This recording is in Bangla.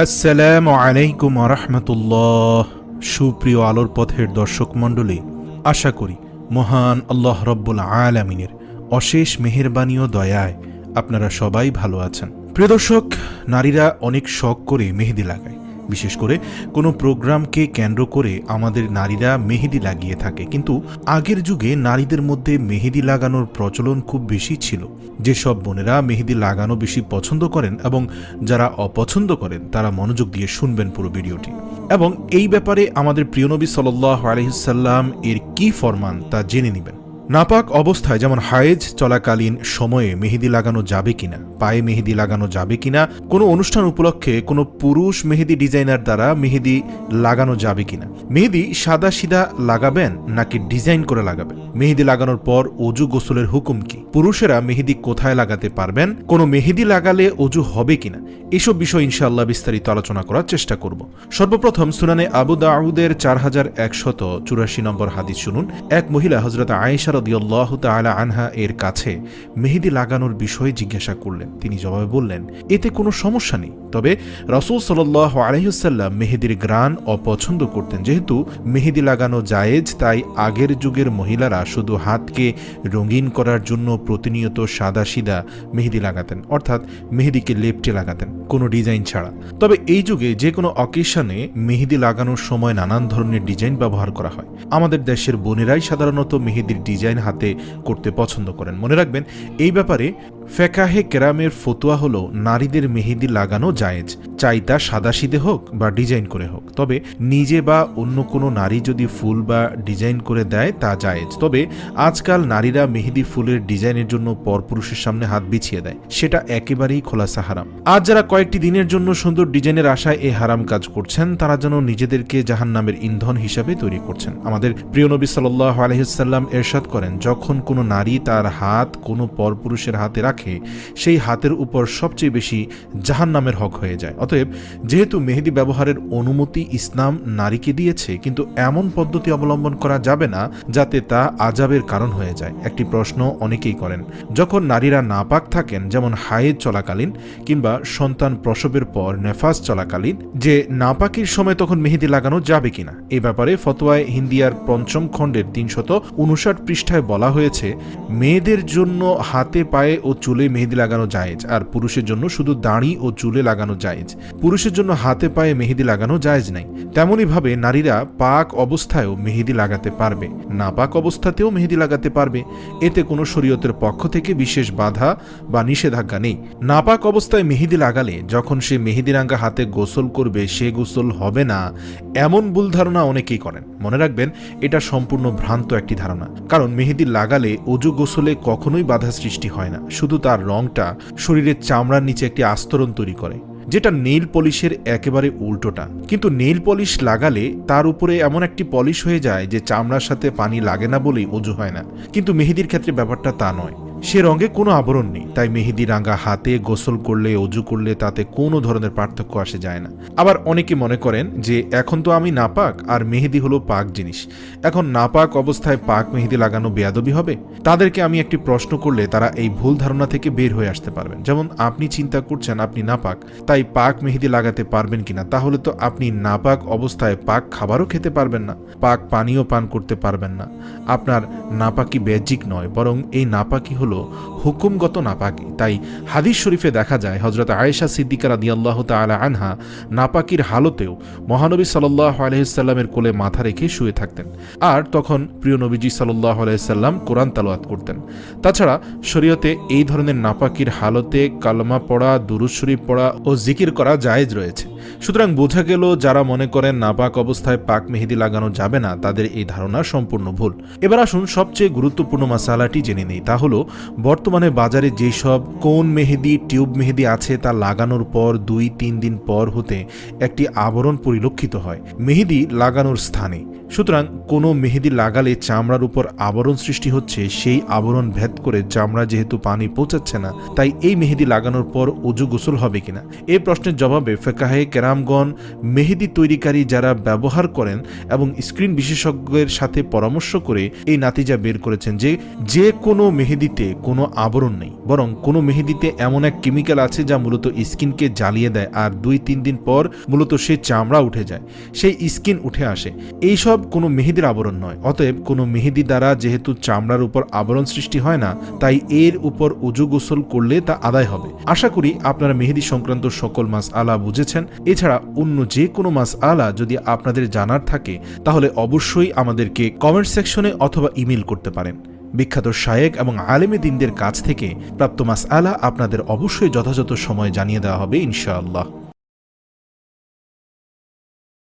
আসসালামু আলাইকুম ওয়া রাহমাতুল্লাহ। সুপ্রিয় আলোর পথের দর্শক মণ্ডলী, আশা করি মহান আল্লাহ রব্বুল আলামিনের অশেষ মেহেরবানি ও দয়ায় আপনারা সবাই ভালো আছেন। প্রিয় দর্শক, নারীরা অনেক শখ করে মেহেদি লাগায়। বিশেষ করে কোনো প্রোগ্রামকে কেন্দ্র করে আমাদের নারীরা মেহেদি লাগিয়ে থাকে। কিন্তু আগের যুগে নারীদের মধ্যে মেহেদি লাগানোর প্রচলন খুব বেশি ছিল। যেসব বোনেরা মেহেদি লাগানো বেশি পছন্দ করেন এবং যারা অপছন্দ করেন তারা মনোযোগ দিয়ে শুনবেন পুরো ভিডিওটি, এবং এই ব্যাপারে আমাদের প্রিয় নবী সাল্লাল্লাহু আলাইহি সাল্লাম এর কি ফরমান তা জেনে নেবেন। নাপাক অবস্থায় যেমন হায়েজ চলাকালীন সময়ে মেহেদি লাগানো যাবে কিনা, পায়ে মেহেদি লাগানো যাবে কিনা, কোনো অনুষ্ঠান উপলক্ষে কোনো পুরুষ মেহেদি ডিজাইনার দ্বারা মেহেদি লাগানো যাবে কিনা, মেহেদি সাদা সিধা লাগাবেন নাকি ডিজাইন করে লাগাবেন, মেহেদি লাগানোর পর অজু গোসলের হুকুম কি, পুরুষেরা মেহেদি কোথায় লাগাতে পারবেন, কোনো মেহেদি লাগালে অজু হবে কিনা, এসব বিষয় ইনশাআল্লাহ বিস্তারিত আলোচনা করার চেষ্টা করব। সর্বপ্রথম সুনানে আবু দাউদের 4184 নম্বর হাদিস শুনুন। এক মহিলা হযরত আয়েশা রাদিয়াল্লাহু তাআলা আনহা এর কাছে মেহেদি লাগানোর বিষয়ে জিজ্ঞাসা করলেন। তিনি জবাবে বললেন, এতে কোনো সমস্যা নেই, তবে রাসূল সাল্লাল্লাহু আলাইহি ওয়াসাল্লাম মেহেদির ঘ্রাণ অপছন্দ করতেন। যেহেতু মেহেদি লাগানো জায়েজ, তাই আগের যুগের মহিলারা শুধু হাতকে রঙিন করার জন্য প্রতিনিয়ত সাদা সিধা মেহেদি লাগাতেন, অর্থাৎ মেহেদিকে লেপটে লাগাতেন, কোনো ডিজাইন ছাড়া। তবে এই যুগে যে কোনো অকেশনে মেহেদি লাগানোর সময় নানান ধরনের ডিজাইন ব্যবহার করা হয়। আমাদের দেশের বোনেরাই সাধারণত মেহেদির ডিজাইন হাতে করতে পছন্দ করেন। মনে রাখবেন, এই ব্যাপারে ফেকাহে কেরামের ফতোয়া হলো নারীদের মেহেদি লাগানো জায়েজ, চাই তা সাদাসিধে হোক বা ডিজাইন করে হোক। তবে নিজে বা অন্য কোনো নারী যদি ফুল বা ডিজাইন করে দেয় তা জায়েজ। তবে আজকাল নারীরা মেহেদি ফুলের ডিজাইনের জন্য পরপুরুষের সামনে হাত বিছিয়ে দেয়, সেটা একেবারেই খোলাসা হারাম। আজ যারা কয়েকটি দিনের জন্য সুন্দর ডিজাইনের আশায় এই হারাম কাজ করছেন, তারা যেন নিজেদেরকে জাহান্নামের ইন্ধন হিসাবে তৈরি করছেন। আমাদের প্রিয় নবী সাল্লাল্লাহু আলাইহি ওয়াসাল্লাম ইরশাদ করেন, যখন কোনো নারী তার হাত কোনো পরপুরুষের হাতে রাখে, সেই হাতের উপর সবচেয়ে বেশি জাহান্নামের হক হয়ে যায়। অতএব যেহেতু মেহেদি ব্যবহারের অনুমতি ইসলাম নারীকে দিয়েছে, কিন্তু এমন পদ্ধতি অবলম্বন করা যাবে না যাতে তা আযাবের কারণ হয়ে যায়। একটি প্রশ্ন অনেকেই করেন, যখন নারীরা নাপাক থাকেন, যেমন হায়েজ চলাকালীন কিংবা সন্তান প্রসবের পর নেফাস চলাকালীন, যে নাপাকির সময় তখন মেহেদি লাগানো যাবে কিনা। এই ব্যাপারে ফতোয়ায়ে হিন্দিয়ার ৫ম খণ্ডের ৩৫৯ পৃষ্ঠায় বলা হয়েছে, মেয়েদের জন্য হাতে পায়ে ও চুলে মেহেদি লাগানো জায়েজ, আর পুরুষের জন্য শুধু দাড়ি ও চুলে লাগানো জায়েজ। পুরুষের জন্য হাতে পায়ে মেহেদি লাগানো জায়েজ নাই। তেমনই ভাবে নারীরা পাক অবস্থায়ও মেহেদি লাগাতে পারবে, নাপাক অবস্থাতেও মেহেদি লাগাতে পারবে। এতে কোনো শরীয়তের পক্ষ থেকে বিশেষ বাধা বা নিষেধাজ্ঞা নেই। নাপাক অবস্থায় মেহেদি লাগালে যখন সে মেহেদি রাঙ্গা হাতে গোসল করবে, সে গোসল হবে না, এমন ভুল ধারণা অনেকেই করেন। মনে রাখবেন, এটা সম্পূর্ণ ভ্রান্ত একটি ধারণা। কারণ মেহেদি লাগালে অজু গোসলে কখনোই বাধা সৃষ্টি হয় না, শুধু তার রংটা শরীরের চামড়ার নিচে একটি আস্তরণ তৈরি করে, যেটা নেইল পলিশের একেবারে উল্টোটা। কিন্তু নেইল পলিশ লাগালে তার উপরে এমন একটি পলিশ হয়ে যায় যে চামড়ার সাথে পানি লাগে না বলেই অজু হয় না। কিন্তু মেহেদির ক্ষেত্রে ব্যাপারটা তা নয়, সে রঙে কোনো আবরণ নেই, তাই মেহেদি রাঙ্গা হাতে গোসল করলে, অজু করলে তাতে কোনো ধরনের পার্থক্য আসে যায় না। আবার অনেকে মনে করেন যে এখন তো আমি নাপাক আর মেহেদি হলো পাক জিনিস, এখন নাপাক অবস্থায় পাক মেহেদি লাগানো বেয়াদবি হবে। তাদেরকে আমি একটি প্রশ্ন করলে তারা এই ভুল ধারণা থেকে বের হয়ে আসতে পারবেন। যেমন আপনি চিন্তা করছেন আপনি নাপাক, তাই পাক মেহেদি লাগাতে পারবেন কিনা, তাহলে তো আপনি নাপাক অবস্থায় পাক খাবারও খেতে পারবেন না, পাক পানিও পান করতে পারবেন না। আপনার নাপাকি বাহ্যিক নয়, বরং এই নাপাকি হলো হুকুমগত নাপাকি। তাই হাদিস শরীফে দেখা যায়, হযরত আয়েশা সিদ্দিকা রাদিয়াল্লাহু তাআলা আনহা নাপাকির হালতেও মহানবী সাল্লাল্লাহু আলাইহি ওয়াসাল্লামের কোলে মাথা রেখে শুয়ে থাকতেন, আর তখন প্রিয় নবীজি সাল্লাল্লাহু আলাইহি ওয়াসাল্লাম কোরআন তেলাওয়াত করতেন। তাছাড়া শরীয়তে এই ধরনের নাপাকির হালতে কালমা পড়া, দুরূদ শরীফ পড়া ও জিকির করা জায়েজ রয়েছে। সুতরাং বোঝা গেল, যারা মনে করেন নাপাক অবস্থায় পাক মেহেদি লাগানো যাবে না, তাদের এই ধারণা সম্পূর্ণ ভুল। এবার আসুন সবচেয়ে গুরুত্বপূর্ণ মাসালাটি জেনে নেই। তা হলো, বর্তমানে বাজারে যেসব কোন মেহেদি, টিউব মেহেদি আছে, তা লাগানোর পর ২-৩ দিন পর হতে একটি আবরণ পরিলক্ষিত হয় মেহেদি লাগানোর স্থানে। সুতরাং কোনো মেহেদি লাগালে চামড়ার উপর আবরণ সৃষ্টি হচ্ছে, সেই আবরণ ভেদ করে চামড়া যেহেতু পানি পৌঁছাচ্ছে না, তাই এই মেহেদি লাগানোর পর অজু গোসল হবে কিনা, এই প্রশ্নের জবাবে ফিকাহে কেরামগণ মেহেদি তৈরিকারী যারা ব্যবহার করেন এবং স্ক্রিন বিশেষজ্ঞের সাথে পরামর্শ করে এই নাতিজা বের করেছেন যে কোনো মেহেদিতে কোনো আবরণ নেই, বরং কোনো মেহেদিতে এমন এক কেমিক্যাল আছে যা মূলত স্কিনকে জ্বালিয়ে দেয় আর 2-3 দিন পর মূলত সেই চামড়া উঠে যায়, সেই স্কিন উঠে আসে। এইসব কোনো মেহেদির আবরণ নয়। অতএব কোনো মেহেদি দ্বারা যেহেতু চামড়ার উপর আবরণ সৃষ্টি হয় না, তাই এর উপর উজু গোসল করলে তা আদায় হবে। আশা করি আপনারা মেহেদি সংক্রান্ত সকল মাসআলা বুঝেছেন। এছাড়া অন্য যে কোনো মাসআলা যদি আপনাদের জানার থাকে তাহলে অবশ্যই আমাদেরকে কমেন্ট সেকশনে অথবা ইমেল করতে পারেন। বিখ্যাত শায়েখ এবং আলেমে দ্বীনদের কাছ থেকে প্রাপ্ত মাসআলা আপনাদের অবশ্যই যথাযথ সময়ে জানিয়ে দেওয়া হবে ইনশাআল্লাহ।